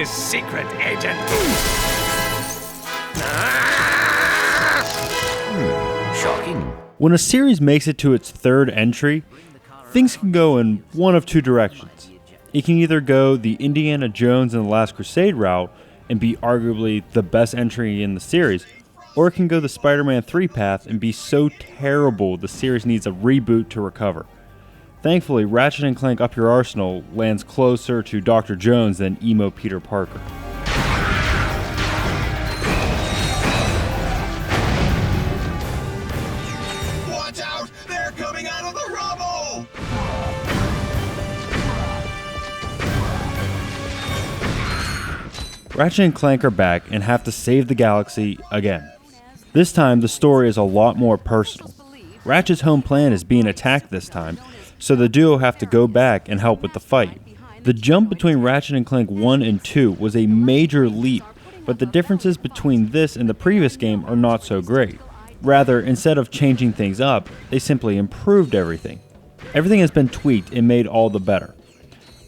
his secret agent. Shocking. When a series makes it to its third entry, things can go in one of two directions. It can either go the Indiana Jones and the Last Crusade route and be arguably the best entry in the series, or it can go the Spider-Man 3 path and be so terrible the series needs a reboot to recover. Thankfully, Ratchet and Clank Up Your Arsenal lands closer to Dr. Jones than emo Peter Parker. Watch out! They're coming out of the rubble! Ratchet and Clank are back and have to save the galaxy again. This time, the story is a lot more personal. Ratchet's home planet is being attacked this time, so the duo have to go back and help with the fight. The jump between Ratchet and Clank 1 and 2 was a major leap, but the differences between this and the previous game are not so great. Rather, instead of changing things up, they simply improved everything. Everything has been tweaked and made all the better.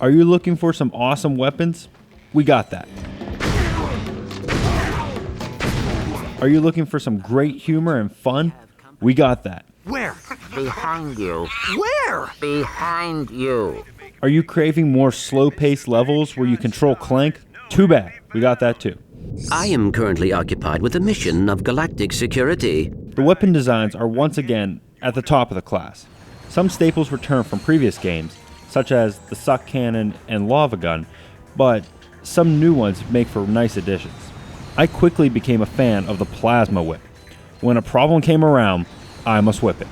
Are you looking for some awesome weapons? We got that. Are you looking for some great humor and fun? We got that. Where? Behind you. Where? Behind you. Are you craving more slow-paced levels where you control Clank? Too bad. We got that too. I am currently occupied with a mission of galactic security. The weapon designs are once again at the top of the class. Some staples return from previous games, such as the suck cannon and lava gun, but some new ones make for nice additions. I quickly became a fan of the plasma whip. When a problem came around, I must whip it.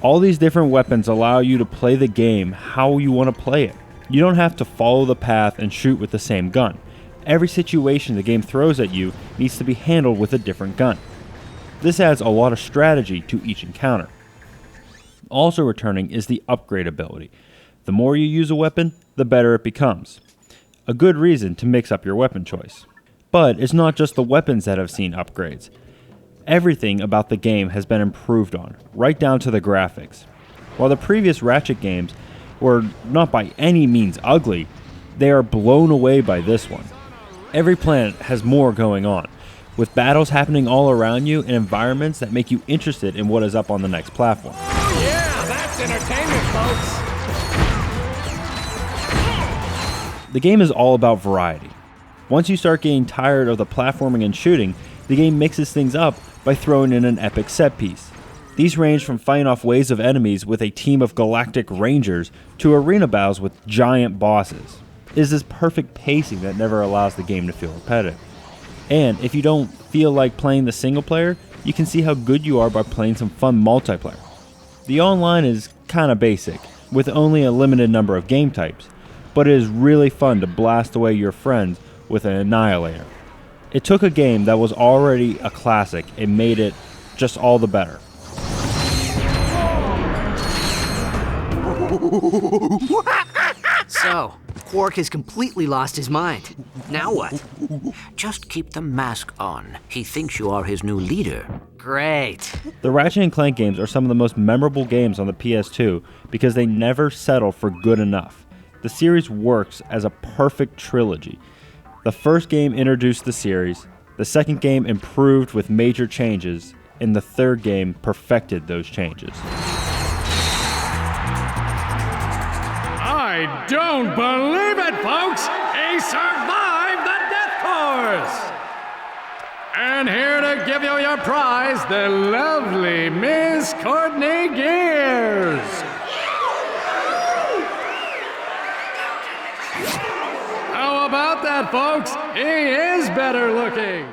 All these different weapons allow you to play the game how you want to play it. You don't have to follow the path and shoot with the same gun. Every situation the game throws at you needs to be handled with a different gun. This adds a lot of strategy to each encounter. Also returning is the upgrade ability. The more you use a weapon, the better it becomes. A good reason to mix up your weapon choice. But it's not just the weapons that have seen upgrades. Everything about the game has been improved on, right down to the graphics. While the previous Ratchet games were not by any means ugly, they are blown away by this one. Every planet has more going on, with battles happening all around you and environments that make you interested in what is up on the next platform. Oh yeah, that's entertainment, folks. The game is all about variety. Once you start getting tired of the platforming and shooting, the game mixes things up by throwing in an epic set piece. These range from fighting off waves of enemies with a team of galactic rangers to arena battles with giant bosses. It is this perfect pacing that never allows the game to feel repetitive. And if you don't feel like playing the single player, you can see how good you are by playing some fun multiplayer. The online is kinda basic, with only a limited number of game types, but it is really fun to blast away your friends with an annihilator. It took a game that was already a classic and made it just all the better. So, Quark has completely lost his mind. Now what? Just keep the mask on. He thinks you are his new leader. Great. The Ratchet and Clank games are some of the most memorable games on the PS2 because they never settle for good enough. The series works as a perfect trilogy. The first game introduced the series, the second game improved with major changes, and the third game perfected those changes. I don't believe it, folks! He survived the death course! And here to give you your prize, the lovely Miss Courtney Gears! How about that, folks? He is better looking!